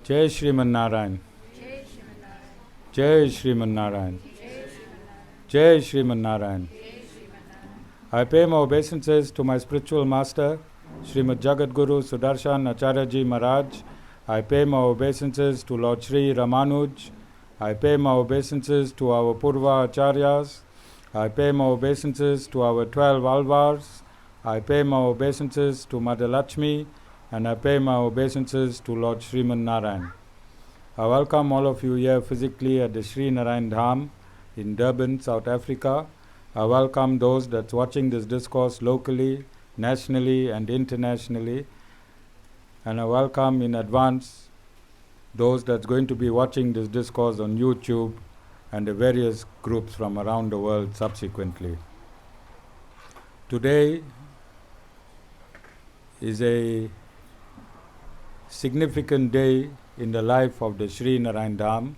Jai Sriman Narayan. Jai Sriman Narayan. Jai Sriman Narayan. I pay my obeisances to my spiritual master, Srimad Jagat Guru Sudarshan Acharyaji Maharaj. I pay my obeisances to Lord Sri Ramanuj. I pay my obeisances to our Purva Acharyas. I pay my obeisances to our 12 Alvars. I pay my obeisances to Mother Lakshmi, and I pay my obeisances to Lord Sriman Narayan. I welcome all of you here physically at the Sri Narayan Dham in Durban, South Africa. I welcome those that's watching this discourse locally, nationally and internationally. And I welcome in advance those that's going to be watching this discourse on YouTube and the various groups from around the world subsequently. Today is a significant day in the life of the Sri Narayan Dham.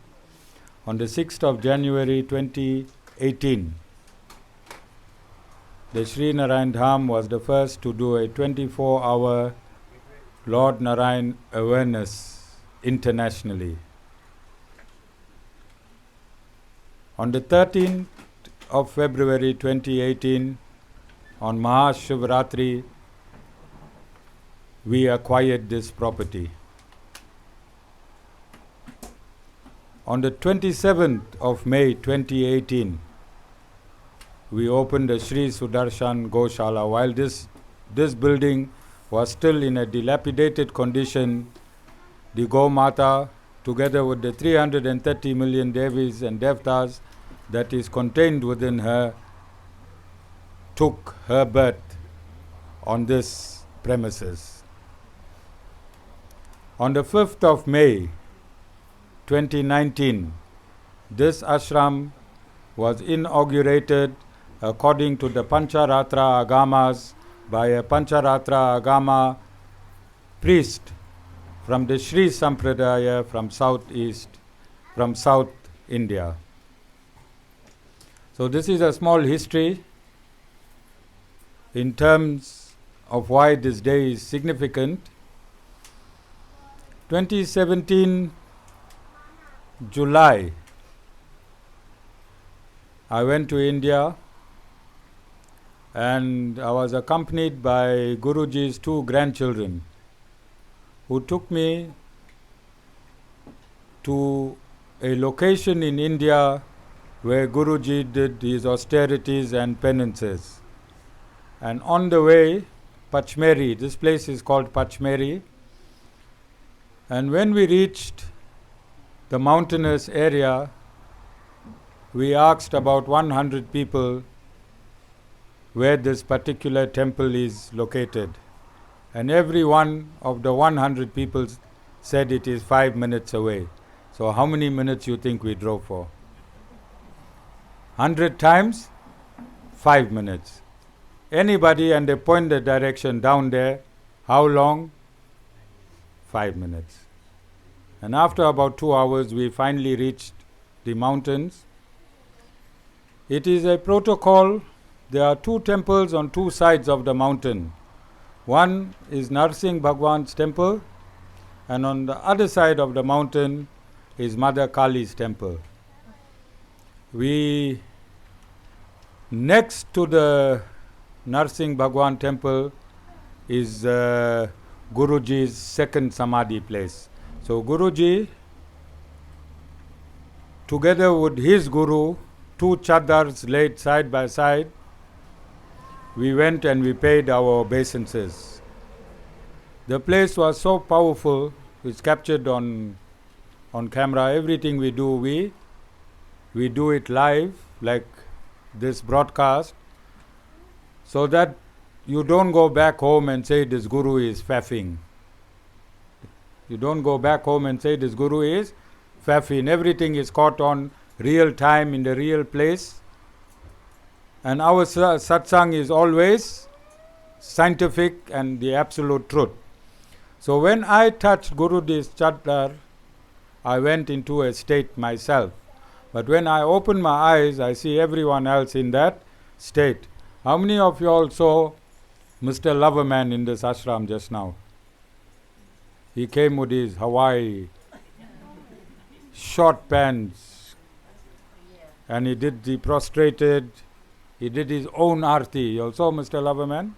On the 6th of January 2018, the Sri Narayan Dham was the first to do a 24-hour Lord Narayan Awareness internationally. On the 13th of February 2018, on Maha Shivaratri, we acquired this property. On the 27th of May 2018, we opened the Sri Sudarshan Go-Shala. While this building was still in a dilapidated condition, the Go-Mata, together with the 330 million devis and devatas that is contained within her, took her birth on this premises. On the 5th of May 2019, this ashram was inaugurated according to the Pancharatra Agamas by a Pancharatra Agama priest from the Sri Sampradaya from South India. So this is a small history in terms of why this day is significant. 2017 July, I went to India and I was accompanied by Guruji's 2 grandchildren who took me to a location in India where Guruji did his austerities and penances. And on the way, Pachmeri, this place is called Pachmeri, and when we reached the mountainous area, we asked about 100 people where this particular temple is located. And every one of the 100 people said it is 5 minutes away. So how many minutes you think we drove for? 100 times 5 minutes. Anybody, and they point the direction down there, how long? 5 minutes. And after about 2 hours, we finally reached the mountains. It is a protocol. There are 2 temples on 2 sides of the mountain. One is Narsingh Bhagwan's temple, and on the other side of the mountain is Mother Kali's temple. Next to the Narsingh Bhagwan temple is Guruji's second Samadhi place. So Guruji, together with his Guru, 2 chadars laid side by side, we went and we paid our obeisances. The place was so powerful, it's captured on camera. Everything we do, we do it live, like this broadcast, so that you don't go back home and say this Guru is faffing. You don't go back home and say this Guru is faffing. Everything is caught on real time in the real place. And our satsang is always scientific and the absolute truth. So when I touched Guruji's chadar, I went into a state myself. But when I open my eyes, I see everyone else in that state. How many of you all saw Mr. Loverman in this ashram just now? He came with his Hawaii short pants, and he did the prostrated. He did his own arti. You also, Mr. Loverman?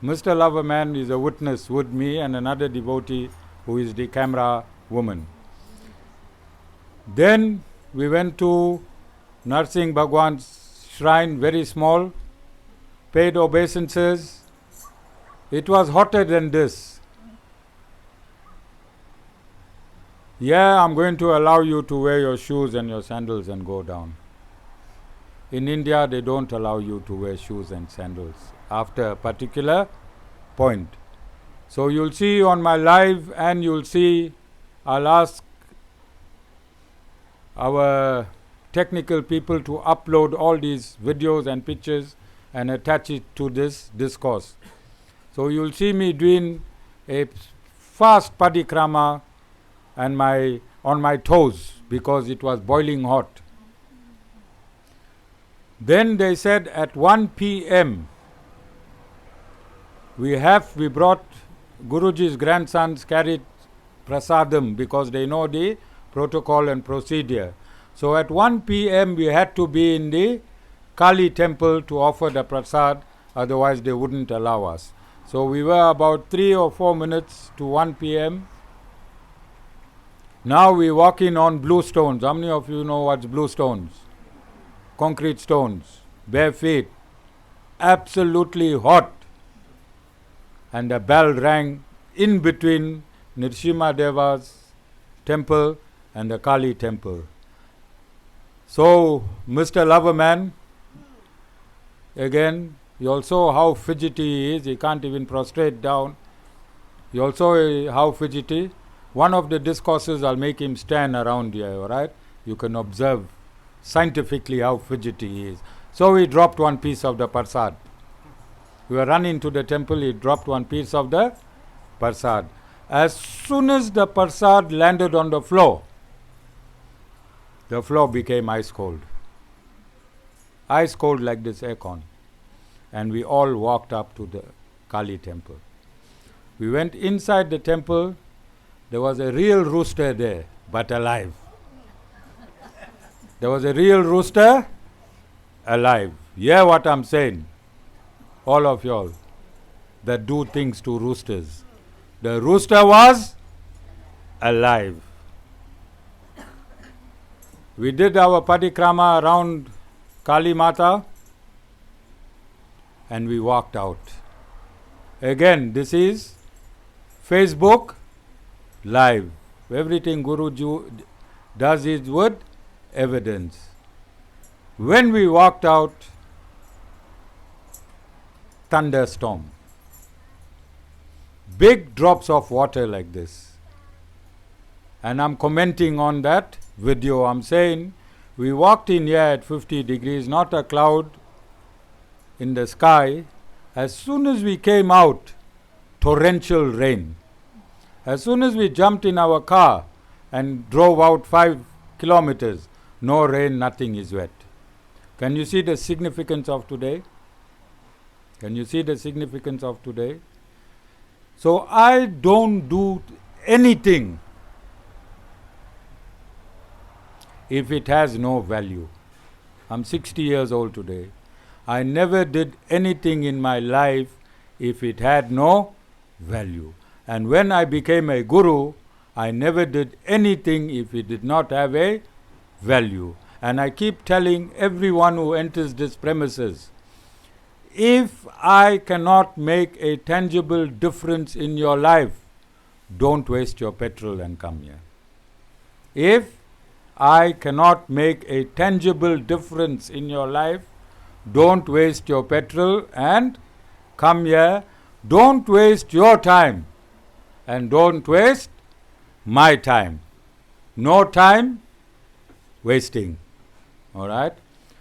Mr. Loverman is a witness with me and another devotee who is the camera woman. Then we went to Narsingh Bhagwan's shrine, very small, paid obeisances. It was hotter than this. Yeah, I'm going to allow you to wear your shoes and your sandals and go down. In India, they don't allow you to wear shoes and sandals after a particular point. So you'll see on my live, and you'll see, I'll ask our technical people to upload all these videos and pictures and attach it to this discourse. So you'll see me doing a fast padikrama and on my toes because it was boiling hot. Then they said at 1 p.m. we brought Guruji's grandsons carried prasadam because they know the protocol and procedure. So at 1 p.m. we had to be in the Kali temple to offer the prasad, otherwise they wouldn't allow us. So we were about 3 or 4 minutes to 1 p.m. Now we walk in on blue stones. How many of you know what's blue stones? Concrete stones, bare feet, absolutely hot. And the bell rang in between Nrsimha Deva's temple and the Kali temple. So, Mr. Loverman, again, you also how fidgety he is, he can't even prostrate down. You also how fidgety. One of the discourses I'll make him stand around here, alright? You can observe scientifically how fidgety he is. So he dropped one piece of the prasad. We were running to the temple, he dropped one piece of the prasad. As soon as the prasad landed on the floor became ice cold. Ice cold like this aircon. And we all walked up to the Kali temple. We went inside the temple. There was a real rooster there, but alive. There was a real rooster alive. Hear what I'm saying, all of y'all that do things to roosters. The rooster was alive. We did our padikrama around Kali Mata and we walked out. Again, this is Facebook Live. Everything Guruji does is with evidence. When we walked out, thunderstorm. Big drops of water like this. And I'm commenting on that video. I'm saying we walked in here at 50 degrees, not a cloud in the sky. As soon as we came out, torrential rain. As soon as we jumped in our car and drove out 5 kilometers, no rain, nothing is wet. Can you see the significance of today? Can you see the significance of today? So I don't do anything if it has no value. I'm 60 years old today. I never did anything in my life if it had no value. And when I became a guru, I never did anything if it did not have a value. And I keep telling everyone who enters this premises, if I cannot make a tangible difference in your life, don't waste your petrol and come here. If I cannot make a tangible difference in your life, don't waste your petrol and come here. Don't waste your time and don't waste my time. No time wasting. Alright?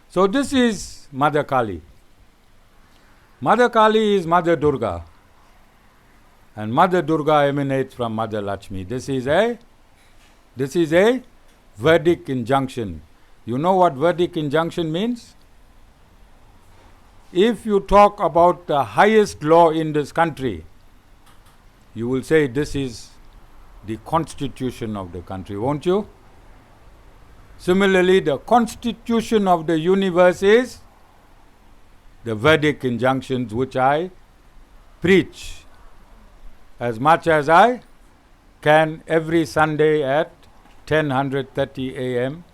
So this is Mother Kali. Mother Kali is Mother Durga. And Mother Durga emanates from Mother Lakshmi. This is a Vedic injunction. You know what Vedic injunction means? If you talk about the highest law in this country, you will say this is the constitution of the country, won't you? Similarly, the constitution of the universe is the Vedic injunctions which I preach as much as I can every Sunday at 10:30 a.m.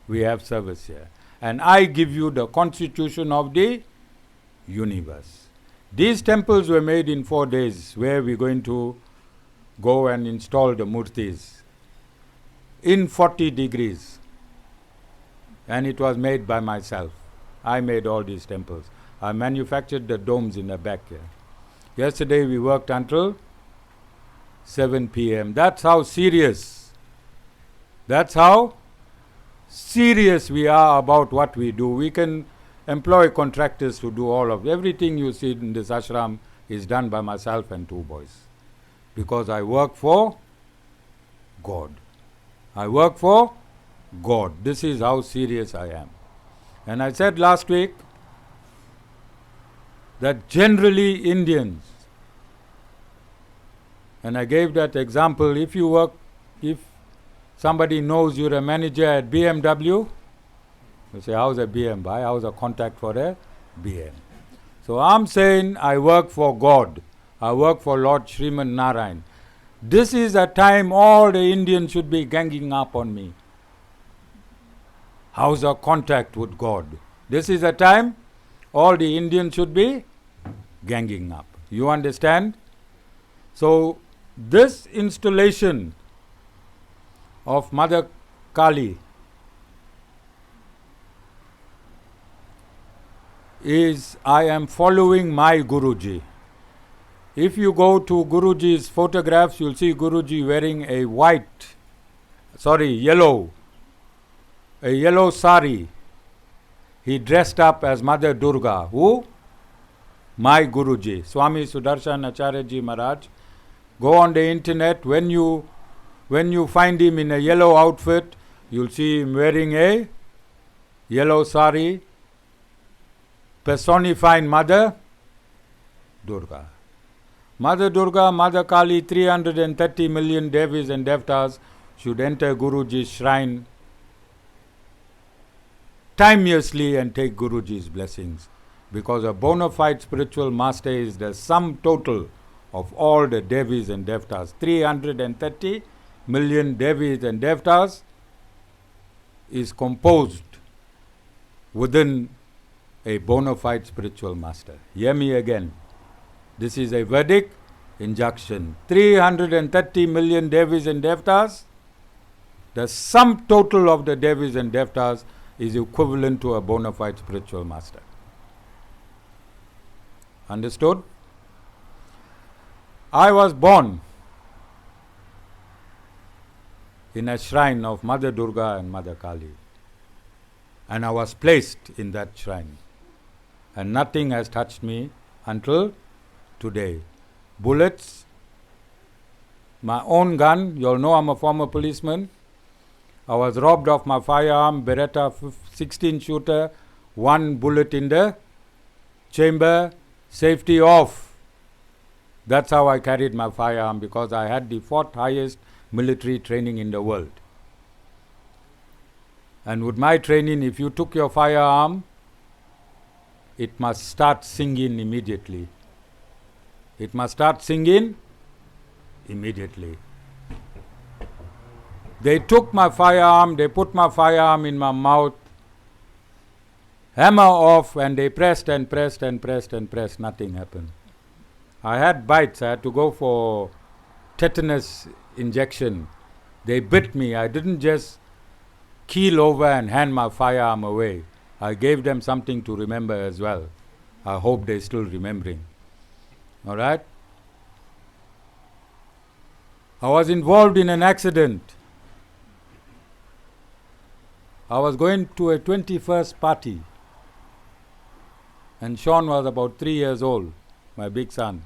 we have service here. And I give you the constitution of the universe. These temples were made in 4 days, where we're going to go and install the murtis in 40 degrees. And it was made by myself. I made all these temples. I manufactured the domes in the back here. Yesterday we worked until 7 p.m. That's how serious we are about what we do. We can employ contractors to do all of everything you see in this ashram is done by myself and 2 boys. Because I work for God. I work for God. This is how serious I am. And I said last week that generally Indians, and I gave that example, if somebody knows you're a manager at BMW, you say, how's a BM? How's a contact for a BM? So I'm saying I work for God. I work for Lord Sriman Narayan. This is a time all the Indians should be ganging up on me. How's a contact with God? This is a time all the Indians should be ganging up. You understand? So this installation of Mother Kali is, I am following my Guruji. If you go to Guruji's photographs, you'll see Guruji wearing a yellow sari. He dressed up as Mother Durga. Who? My Guruji, Swami Sudarshan Acharya Maharaj. Go on the internet. When you find him in a yellow outfit, you'll see him wearing a yellow sari, personifying Mother Durga. Mother Durga, Mother Kali, 330 million devis and devatas should enter Guruji's shrine timeously and take Guruji's blessings. Because a bona fide spiritual master is the sum total of all the devis and devatas. 330 million devis and devatas is composed within a bona fide spiritual master. Hear me again. This is a Vedic injunction. 330 million devis and devatas. The sum total of the devis and devatas is equivalent to a bona fide spiritual master. Understood? I was born in a shrine of Mother Durga and Mother Kali. And I was placed in that shrine. And nothing has touched me until today. Bullets, my own gun, you all know I'm a former policeman. I was robbed of my firearm, Beretta 16 shooter, 1 bullet in the chamber, safety off. That's how I carried my firearm, because I had the 4th highest military training in the world. And with my training, if you took your firearm, it must start singing immediately. It must start singing immediately. They took my firearm, they put my firearm in my mouth, hammer off, and they pressed and pressed and pressed and pressed. Nothing happened. I had bites. I had to go for tetanus injection. They bit me. I didn't just keel over and hand my firearm away. I gave them something to remember as well. I hope they're still remembering. All right? I was involved in an accident. I was going to a 21st party. And Sean was about 3 years old, my big son.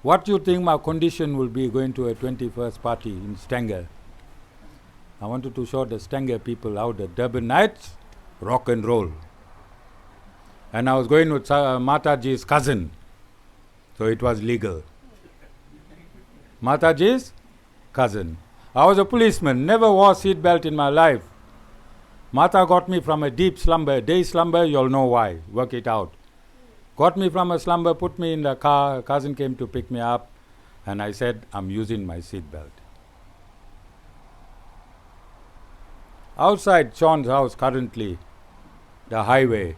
What do you think my condition will be going to a 21st party in Stanger? I wanted to show the Stanger people how the Durban nights rock and roll. And I was going with Mataji's cousin, so it was legal. Mataji's cousin. I was a policeman, never wore seat belt in my life. Mata got me from a deep slumber, day slumber, you'll know why, work it out. Got me from a slumber, put me in the car, cousin came to pick me up, and I said, I'm using my seat belt. Outside Sean's house currently, the highway,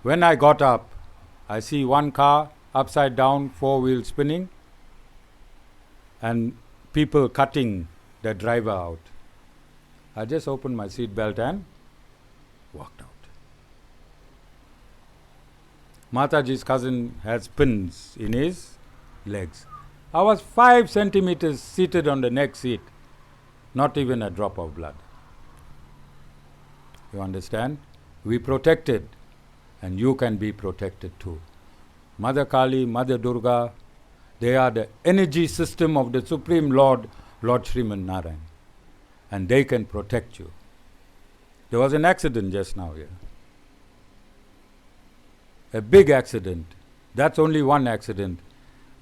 when I got up, I see one car upside down, 4 wheels spinning, and people cutting the driver out. I just opened my seat belt and walked out. Mataji's cousin has pins in his legs. I was 5 centimeters seated on the next seat, not even a drop of blood. You understand? We protected, and you can be protected too. Mother Kali, Mother Durga, they are the energy system of the Supreme Lord, Lord Sriman Narayan. And they can protect you. There was an accident just now here. A big accident. That's only one accident.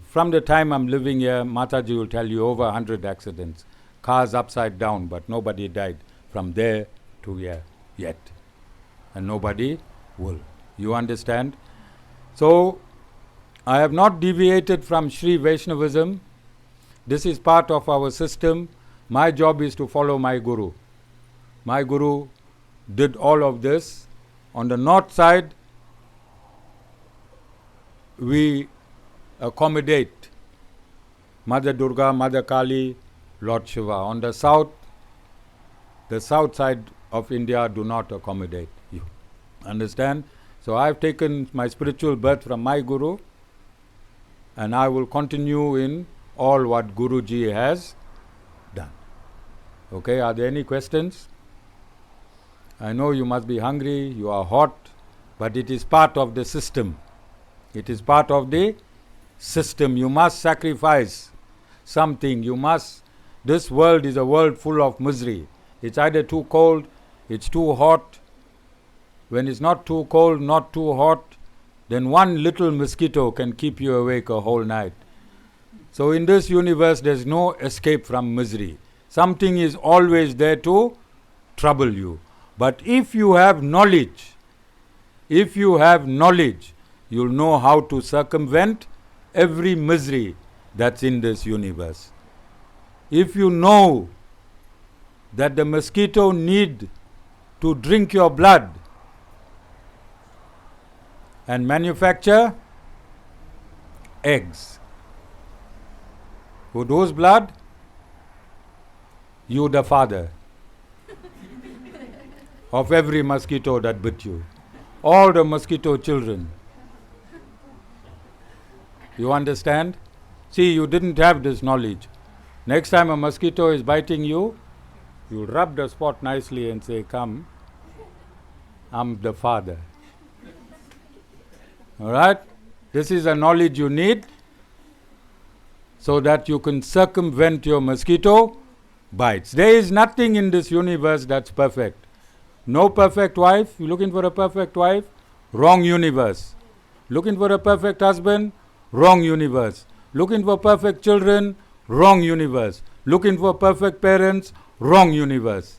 From the time I'm living here, Mataji will tell you over 100 accidents. Cars upside down, but nobody died from there to here yet. And nobody will. You understand? So, I have not deviated from Sri Vaishnavism. This is part of our system. My job is to follow my Guru. My Guru did all of this. On the north side, we accommodate Mother Durga, Mother Kali, Lord Shiva. On the south side of India do not accommodate you. Understand? So I have taken my spiritual birth from my Guru, and I will continue in all what Guruji has done. Okay, are there any questions? I know you must be hungry, you are hot, but it is part of the system. It is part of the system. You must sacrifice something. This world is a world full of misery. It's either too cold, it's too hot. When it's not too cold, not too hot, then one little mosquito can keep you awake a whole night. So in this universe, there's no escape from misery. Something is always there to trouble you. But if you have knowledge, you'll know how to circumvent every misery that's in this universe. If you know that the mosquito need to drink your blood and manufacture eggs, with whose blood? You, the father of every mosquito that bit you. All the mosquito children. You understand? See, you didn't have this knowledge. Next time a mosquito is biting you, you rub the spot nicely and say, come, I'm the father. Alright? This is a knowledge you need so that you can circumvent your mosquito bites. There is nothing in this universe that's perfect. No perfect wife. You looking for a perfect wife? Wrong universe. Looking for a perfect husband? Wrong universe. Looking for perfect children? Wrong universe. Looking for perfect parents? Wrong universe.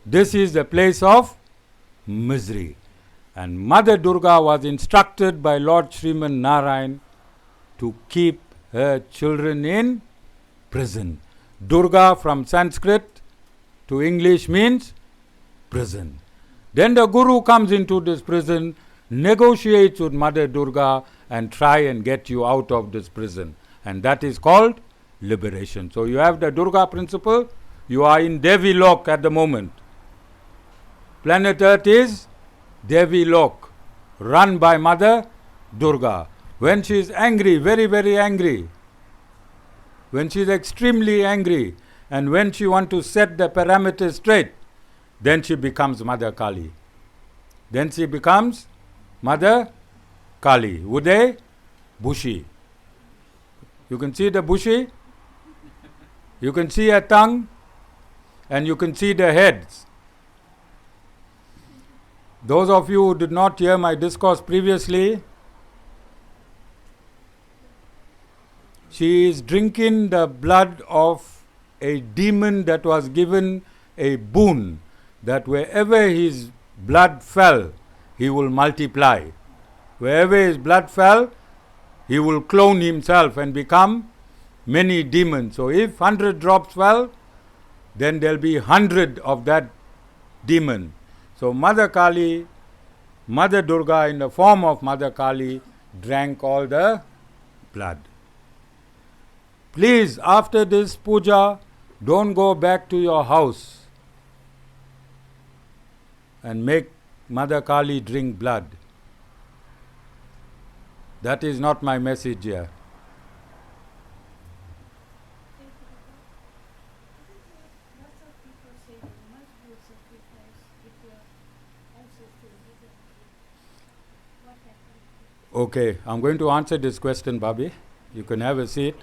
This is the place of misery. And Mother Durga was instructed by Lord Sriman Narayan to keep her children in prison. Durga from Sanskrit to English means prison. Then the Guru comes into this prison, negotiates with Mother Durga and try and get you out of this prison. And that is called liberation. So you have the Durga principle. You are in Devi Lok at the moment. Planet Earth is Devi Lok, run by Mother Durga. When she is angry, very, very angry, when she is extremely angry, and when she wants to set the parameters straight, then she becomes Mother Kali. Then she becomes Mother Kali. Uday, Bushi. You can see the Bushi, you can see her tongue, and you can see the heads. Those of you who did not hear my discourse previously, she is drinking the blood of a demon that was given a boon that wherever his blood fell, he will multiply. Wherever his blood fell, he will clone himself and become many demons. So if 100 drops fell, then there'll be 100 of that demon. So Mother Kali, Mother Durga in the form of Mother Kali drank all the blood. Please, after this puja, don't go back to your house and make Mother Kali drink blood. That is not my message here. Okay, I'm going to answer this question, Bobby. You can have a seat.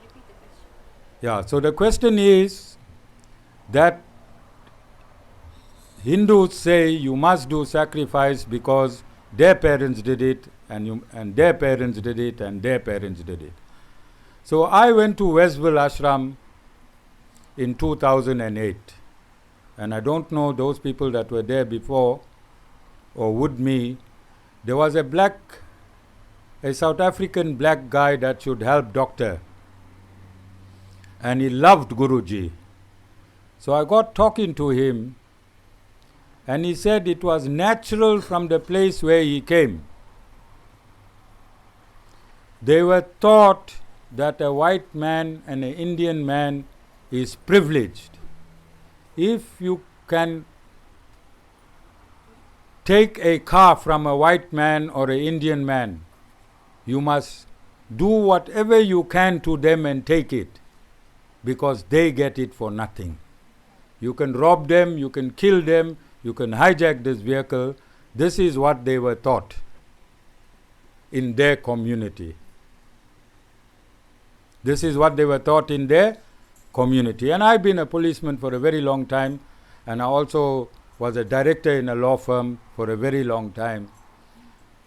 Yeah, so the question is that Hindus say you must do sacrifice because their parents did it, and their parents did it, and their parents did it. So I went to Westville Ashram in 2008, and I don't know those people that were there before or with me. There was a South African black guy that should help doctor, and he loved Guruji. So I got talking to him, and he said it was natural from the place where he came. They were taught that a white man and an Indian man is privileged. If you can take a car from a white man or an Indian man, you must do whatever you can to them and take it, because they get it for nothing. You can rob them, you can kill them, you can hijack this vehicle. This is what they were taught in their community. This is what they were taught in their community. And I've been a policeman for a very long time, and I also was a director in a law firm for a very long time.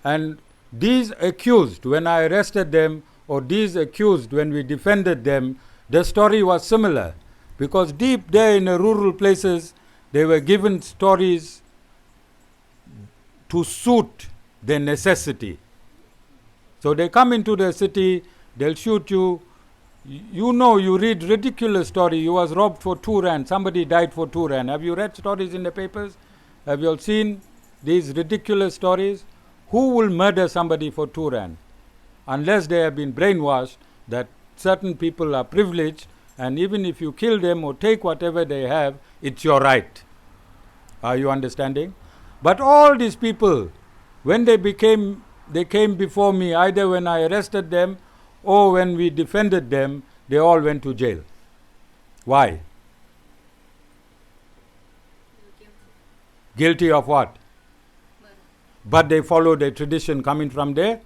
And these accused, when I arrested them, or these accused, when we defended them, the story was similar. Because deep there in the rural places, they were given stories to suit their necessity. So they come into the city, they'll shoot you. You know, you read ridiculous story. You was robbed for 2 rand. Somebody died for 2 rand. Have you read stories in the papers? Have you all seen these ridiculous stories? Who will murder somebody for 2 rand? Unless they have been brainwashed that certain people are privileged, and even if you kill them or take whatever they have, it's your right. Are you understanding? But all these people, when they came before me, either when I arrested them or when we defended them, they all went to jail. Why? Guilty of what? But they followed a tradition coming from their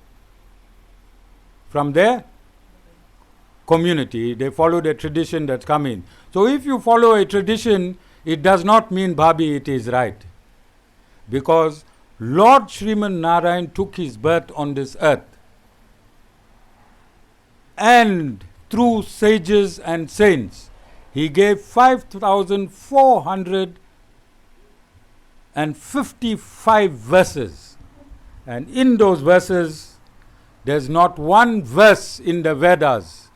community. They followed a tradition that's coming. So if you follow a tradition, it does not mean, Bhabi, it is right. Because Lord Sriman Narayan took his birth on this earth, and through sages and saints, he gave 5,455 verses. And in those verses, there's not one verse in the Vedas,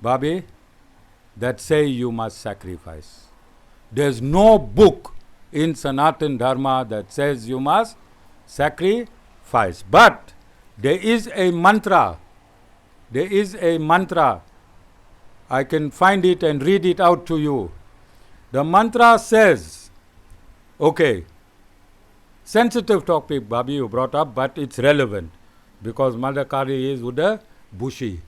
Bhabi, that say you must sacrifice. There's no book in Sanatan Dharma that says you must sacrifice. But there is a mantra. There is a mantra. I can find it and read it out to you. The mantra says, okay, sensitive topic, Bhabi, you brought up, but it's relevant because Mother Kali is with the Bushi.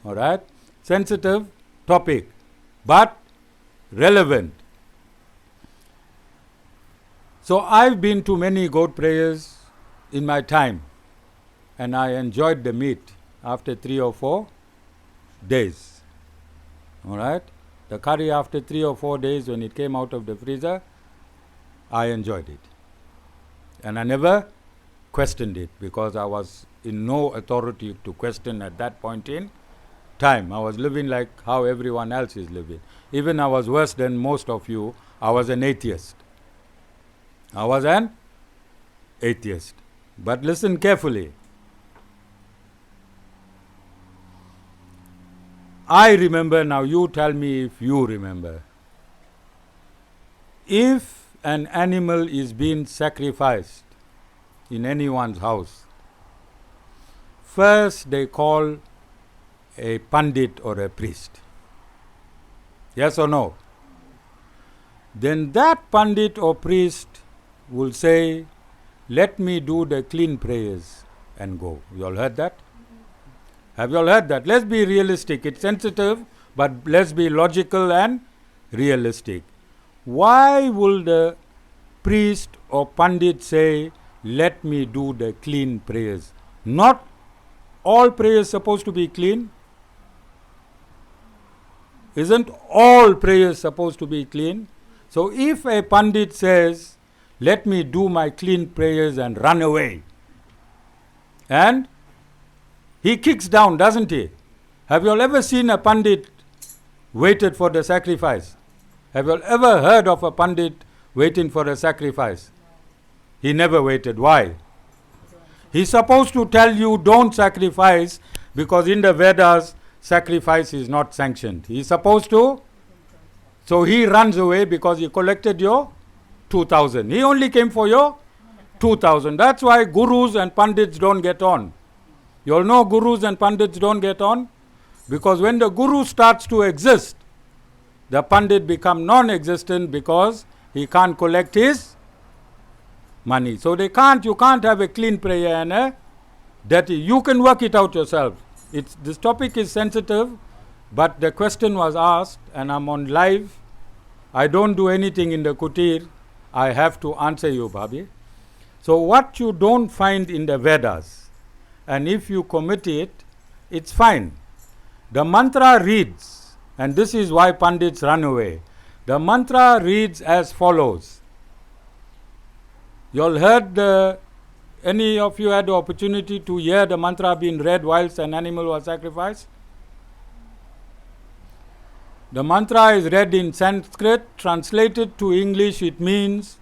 All right? Sensitive topic, but relevant. So I've been to many goat prayers in my time, and I enjoyed the meat after 3 or 4 days. All right? The curry after 3 or 4 days when it came out of the freezer, I enjoyed it. And I never questioned it because I was in no authority to question at that point in time. I was living like how everyone else is living. Even I was worse than most of you. I was an atheist. I was an atheist. But listen carefully. I remember, now you tell me if you remember. If an animal is being sacrificed in anyone's house, first they call a pandit or a priest. Yes or no? Then that pandit or priest will say, let me do the clean prayers and go. You all heard that? Have you all heard that? Let's be realistic. It's sensitive, but let's be logical and realistic. Why will the priest or pandit say, let me do the clean prayers? Not all prayers supposed to be clean? Isn't all prayers supposed to be clean? So if a pandit says, let me do my clean prayers and run away, and he kicks down, doesn't he? Have you all ever seen a pandit waited for the sacrifice? Have you all ever heard of a pandit waiting for a sacrifice? He never waited. Why? He's supposed to tell you don't sacrifice, because in the Vedas, sacrifice is not sanctioned. He's supposed to. So he runs away because he collected your 2,000. He only came for your 2,000. That's why gurus and pandits don't get on. You all know gurus and pandits don't get on? Because when the guru starts to exist, the pandit becomes non-existent because he can't collect his money. So you can't have a clean prayer and a dirty. You can work it out yourself. This topic is sensitive, but the question was asked and I'm on live. I don't do anything in the kutir. I have to answer you, Bhabi. So what you don't find in the Vedas, and if you commit it, it's fine. The mantra reads, and this is why pandits run away. The mantra reads as follows. You all heard any of you had the opportunity to hear the mantra being read whilst an animal was sacrificed? The mantra is read in Sanskrit. Translated to English, it means,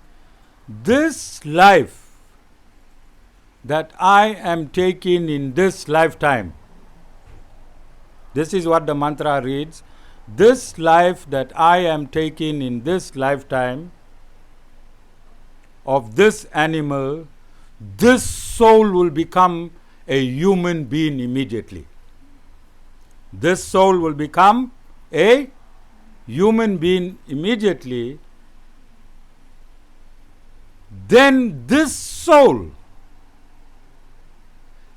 this life that I am taking in this lifetime. This is what the mantra reads. This life that I am taking in this lifetime of this animal, this soul will become a human being immediately. This soul will become a human being immediately. Then this soul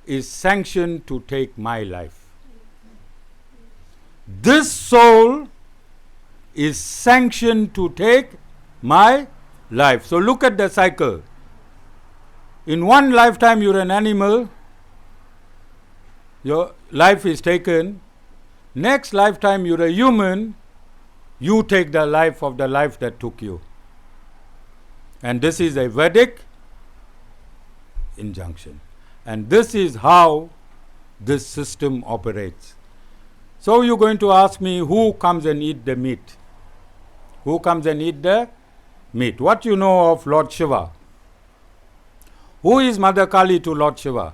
is sanctioned to take my life. This soul is sanctioned to take my life. So look at the cycle. In one lifetime you're an animal, your life is taken. Next lifetime you're a human, you take the life of the life that took you. And this is a Vedic injunction. And this is how this system operates. So you're going to ask me, who comes and eat the meat? Who comes and eat the meat? What you know of Lord Shiva? Who is Mother Kali to Lord Shiva?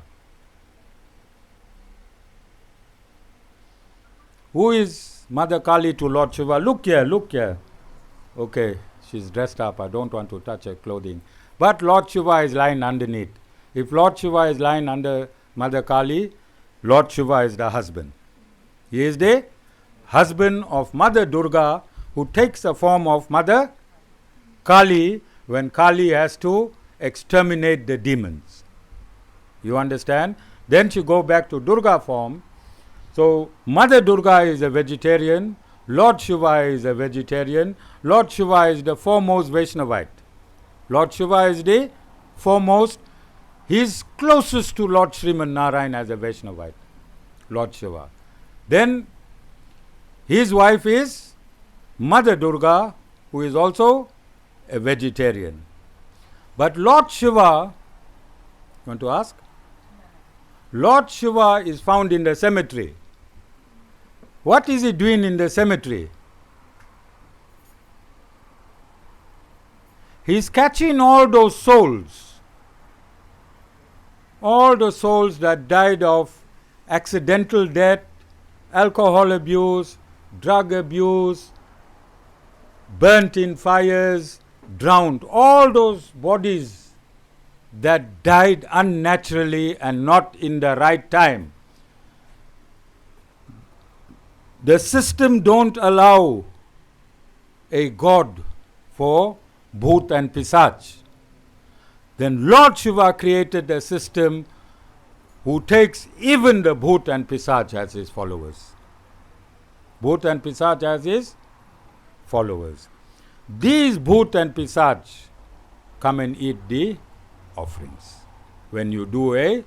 Who is Mother Kali to Lord Shiva? Look here, look here. Okay, she's dressed up. I don't want to touch her clothing. But Lord Shiva is lying underneath. If Lord Shiva is lying under Mother Kali, Lord Shiva is the husband. He is the husband of Mother Durga, who takes the form of Mother Kali when Kali has to exterminate the demons. You understand? Then she go back to Durga form. So Mother Durga is a vegetarian, Lord Shiva is a vegetarian, Lord Shiva is the foremost Vaishnavite. Lord Shiva is the foremost, he is closest to Lord Sriman Narayan as a Vaishnavite, Lord Shiva. Then his wife is Mother Durga, who is also a vegetarian. But Lord Shiva, you want to ask? Lord Shiva is found in the cemetery. What is he doing in the cemetery? He's catching all those souls. All the souls that died of accidental death, alcohol abuse, drug abuse, burnt in fires, drowned. All those bodies that died unnaturally and not in the right time. The system don't allow a god for Bhoot and Pisach. Then Lord Shiva created a system who takes even the Bhoot and Pisach as his followers. Bhoot and Pisach as his followers. These Bhoot and Pisach come and eat the offerings when you do a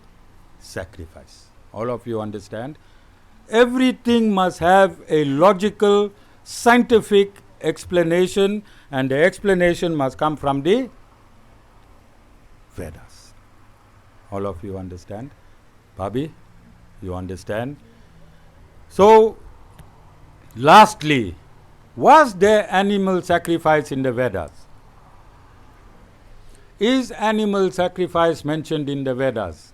sacrifice. All of you understand? Everything must have a logical, scientific explanation, and the explanation must come from the Vedas. All of you understand? Bhabhi, you understand? So, lastly, was there animal sacrifice in the Vedas? Is animal sacrifice mentioned in the Vedas?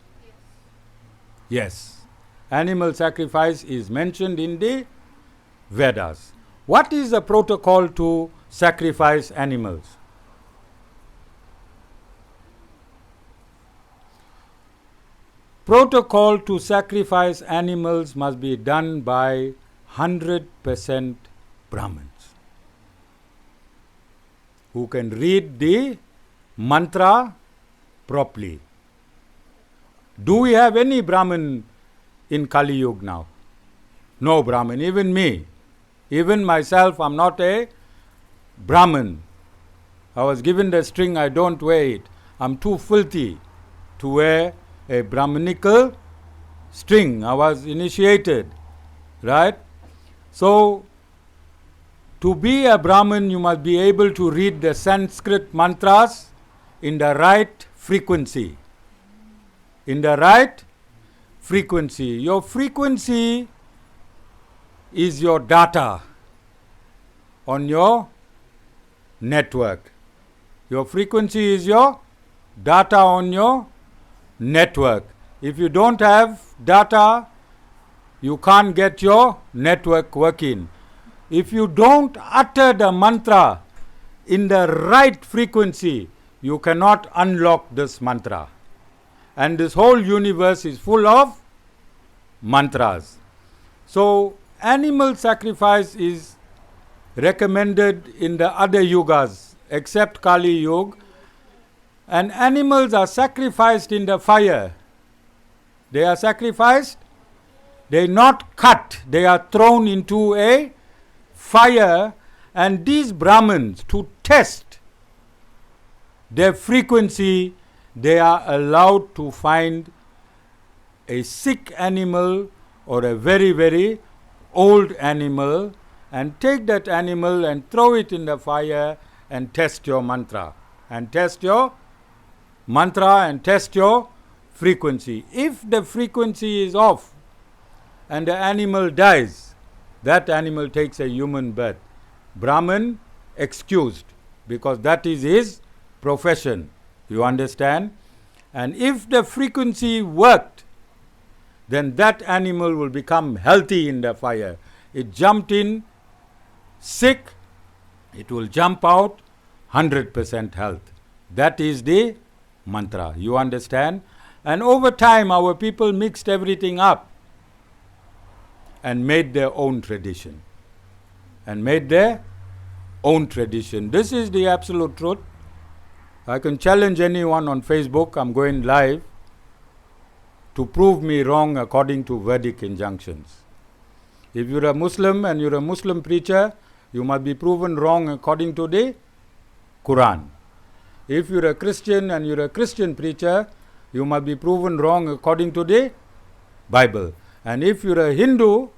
Yes. Animal sacrifice is mentioned in the Vedas. What is the protocol to sacrifice animals? Protocol to sacrifice animals must be done by 100% Brahmins who can read the mantra properly. Do we have any Brahmin in Kali Yuga now? No Brahmin, even me. Even myself, I'm not a Brahmin. I was given the string, I don't wear it. I'm too filthy to wear a Brahminical string. I was initiated, right? So, to be a Brahmin, you must be able to read the Sanskrit mantras in the right frequency. In the right frequency. Your frequency is your data on your network. Your frequency is your data on your network. If you don't have data, you can't get your network working. If you don't utter the mantra in the right frequency, you cannot unlock this mantra. And this whole universe is full of mantras. So, animal sacrifice is recommended in the other yugas except Kali Yuga. And animals are sacrificed in the fire. They are sacrificed, they are not cut, they are thrown into a fire, and these Brahmins, to test their frequency, they are allowed to find a sick animal or a very, very old animal and take that animal and throw it in the fire and test your mantra. And test your mantra and test your frequency. If the frequency is off and the animal dies, that animal takes a human birth. Brahman excused, because that is his profession. You understand? And if the frequency worked, then that animal will become healthy in the fire. It jumped in sick, it will jump out 100% health. That is the mantra. You understand? And over time, our people mixed everything up and made their own tradition. This is the absolute truth. I can challenge anyone on Facebook, I'm going live, to prove me wrong according to Vedic injunctions. If you're a Muslim and you're a Muslim preacher, you must be proven wrong according to the Quran. If you're a Christian and you're a Christian preacher, you must be proven wrong according to the Bible. And if you're a Hindu,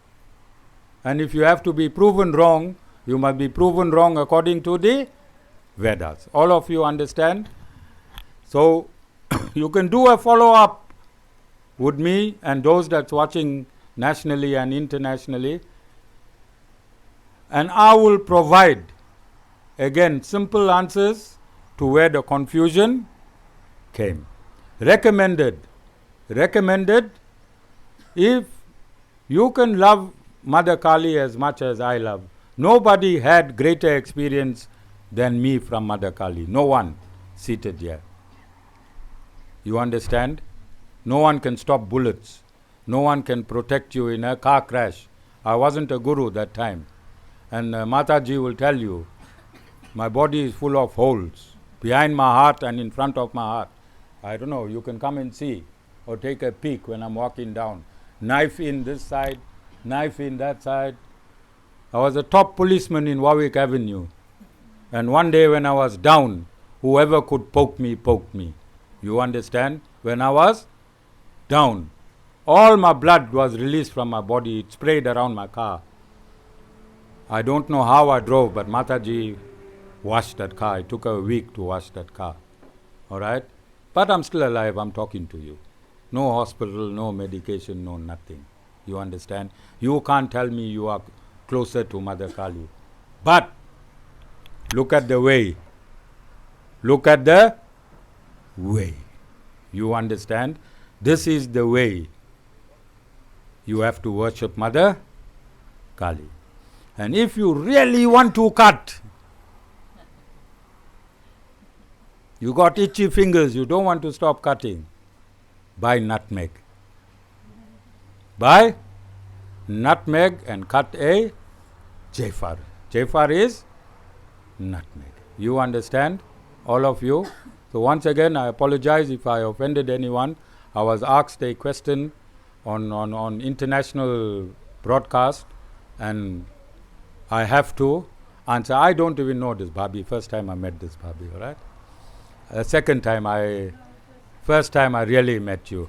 and if you have to be proven wrong, you must be proven wrong according to the Vedas. All of you understand? So, you can do a follow-up with me and those that's watching nationally and internationally. and I will provide, again, simple answers to where the confusion came. Recommended. If you can love Mother Kali as much as I love, nobody had greater experience than me from Mother Kali. No one seated here. You understand? No one can stop bullets. No one can protect you in a car crash. I wasn't a guru that time. And Mataji will tell you, my body is full of holes, behind my heart and in front of my heart. I don't know, you can come and see or take a peek when I'm walking down. Knife in this side, knife in that side. I was a top policeman in Warwick Avenue. And one day when I was down, whoever could poke me, poked me. You understand? When I was down, all my blood was released from my body. It sprayed around my car. I don't know how I drove, but Mataji washed that car. It took a week to wash that car. All right? But I'm still alive. I'm talking to you. No hospital, no medication, no nothing. You understand? You can't tell me you are closer to Mother Kali. But look at the way. Look at the way. You understand? This is the way. You have to worship Mother Kali. And if you really want to cut, you got itchy fingers, you don't want to stop cutting, buy nutmeg. Buy nutmeg and cut a jafar. Jafar is nutmeg. You understand? All of you? So once again, I apologize if I offended anyone. I was asked a question on international broadcast, and I have to answer. I don't even know this Bhabi. First time I met this Bhabi, all right? First time I really met you,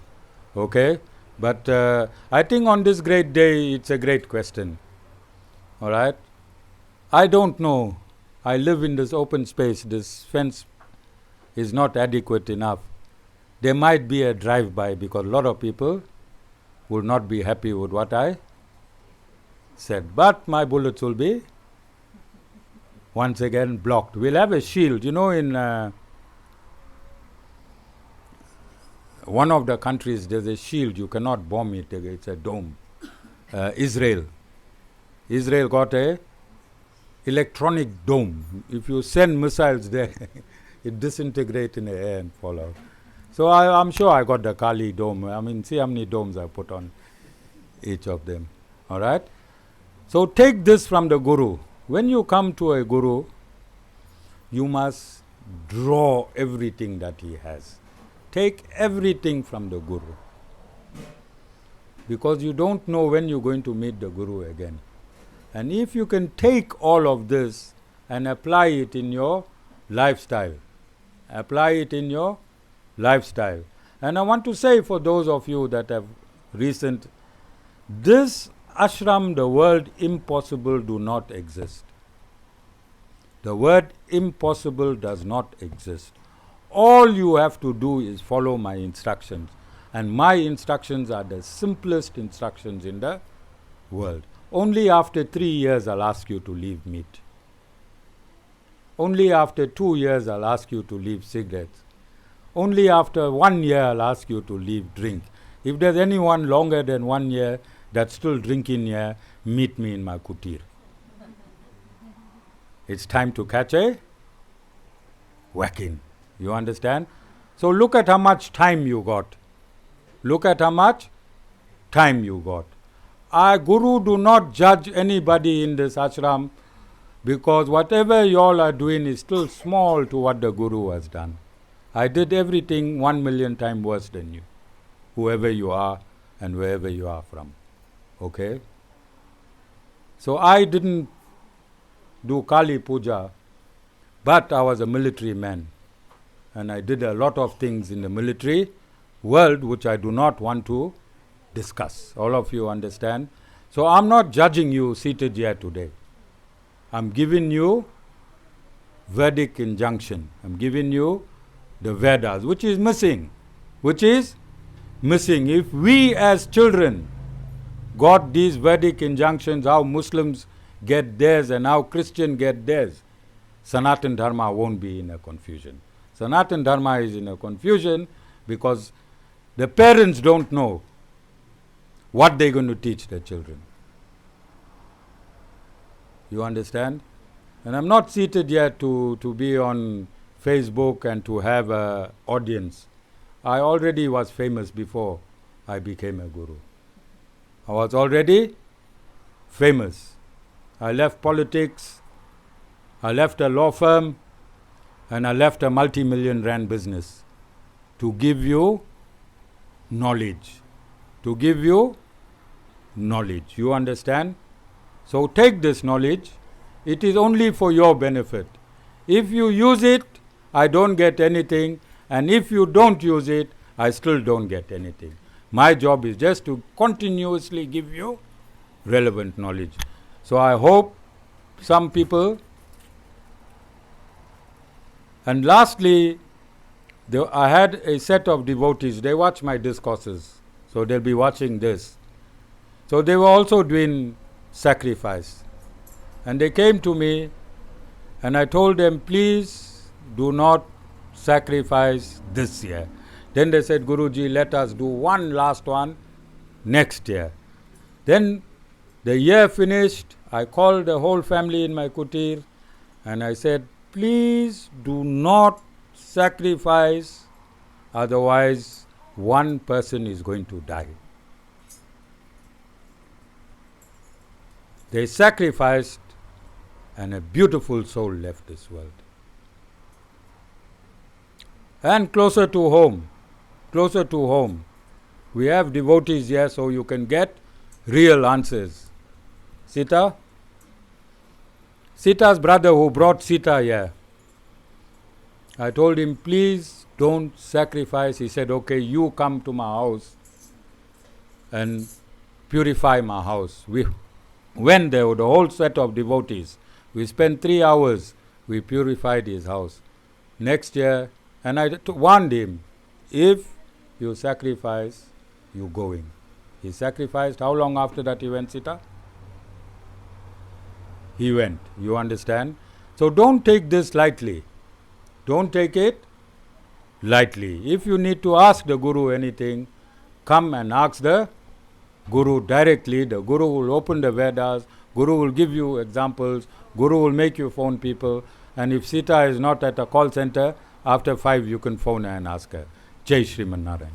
okay? But I think on this great day, it's a great question, all right? I don't know. I live in this open space. This fence is not adequate enough. There might be a drive-by because a lot of people will not be happy with what I said. But my bullets will be once again blocked. We'll have a shield. You know, in one of the countries, there's a shield. You cannot bomb it. It's a dome. Israel got a electronic dome. If you send missiles there, it disintegrates in the air and fall out. So I'm sure I got the Kali dome. I mean, see how many domes I put on each of them. All right? So take this from the Guru. When you come to a Guru, you must draw everything that he has. Take everything from the Guru. Because you don't know when you're going to meet the Guru again. And if you can take all of this and apply it in your lifestyle, And I want to say for those of you that have this ashram, the word impossible do not exist. The word impossible does not exist. All you have to do is follow my instructions. And my instructions are the simplest instructions in the world. Only after 3 years I'll ask you to leave meat. Only after 2 years I'll ask you to leave cigarettes. Only after 1 year I'll ask you to leave drink. If there's anyone longer than 1 year that's still drinking here, meet me in my kutir. It's time to catch a whacking. You understand? So look at how much time you got. Our Guru do not judge anybody in this ashram, because whatever you all are doing is still small to what the Guru has done. I did everything 1 million times worse than you, whoever you are and wherever you are from. Okay? So I didn't do Kali Puja, but I was a military man. And I did a lot of things in the military world which I do not want to discuss. All of you understand? So I'm not judging you seated here today. I'm giving you Vedic injunction. I'm giving you the Vedas, which is missing. If we as children got these Vedic injunctions, how Muslims get theirs and how Christian get theirs, Sanatan Dharma won't be in a confusion. Sanatan Dharma is in a confusion because the parents don't know what they're going to teach their children. You understand? And I'm not seated here to be on Facebook and to have an audience. I already was famous before I became a guru. I was already famous. I left politics, I left a law firm, and I left a multi-million rand business to give you knowledge. To give you knowledge. You understand? So take this knowledge. It is only for your benefit. If you use it, I don't get anything. And if you don't use it, I still don't get anything. My job is just to continuously give you relevant knowledge. So I hope some people. And lastly, I had a set of devotees. They watch my discourses. So they'll be watching this. So they were also doing sacrifice. And they came to me and I told them, please do not sacrifice this year. Then they said, Guruji, let us do one last one next year. Then the year finished. I called the whole family in my kutir and I said, please do not sacrifice, otherwise one person is going to die. They sacrificed and a beautiful soul left this world. And closer to home, we have devotees here so you can get real answers. Sita's brother who brought Sita here, I told him, please don't sacrifice. He said, okay, you come to my house and purify my house. We went there with the whole set of devotees. We spent 3 hours. We purified his house. Next year, and I warned him, if you sacrifice, you going. He sacrificed. How long after that he went, Sita? He went. You understand? So don't take this lightly. Don't take it lightly. If you need to ask the Guru anything, come and ask the Guru directly. The Guru will open the Vedas. Guru will give you examples. Guru will make you phone people. And if Sita is not at a call center, after 5 you can phone her and ask her. Jai Sriman Narayan.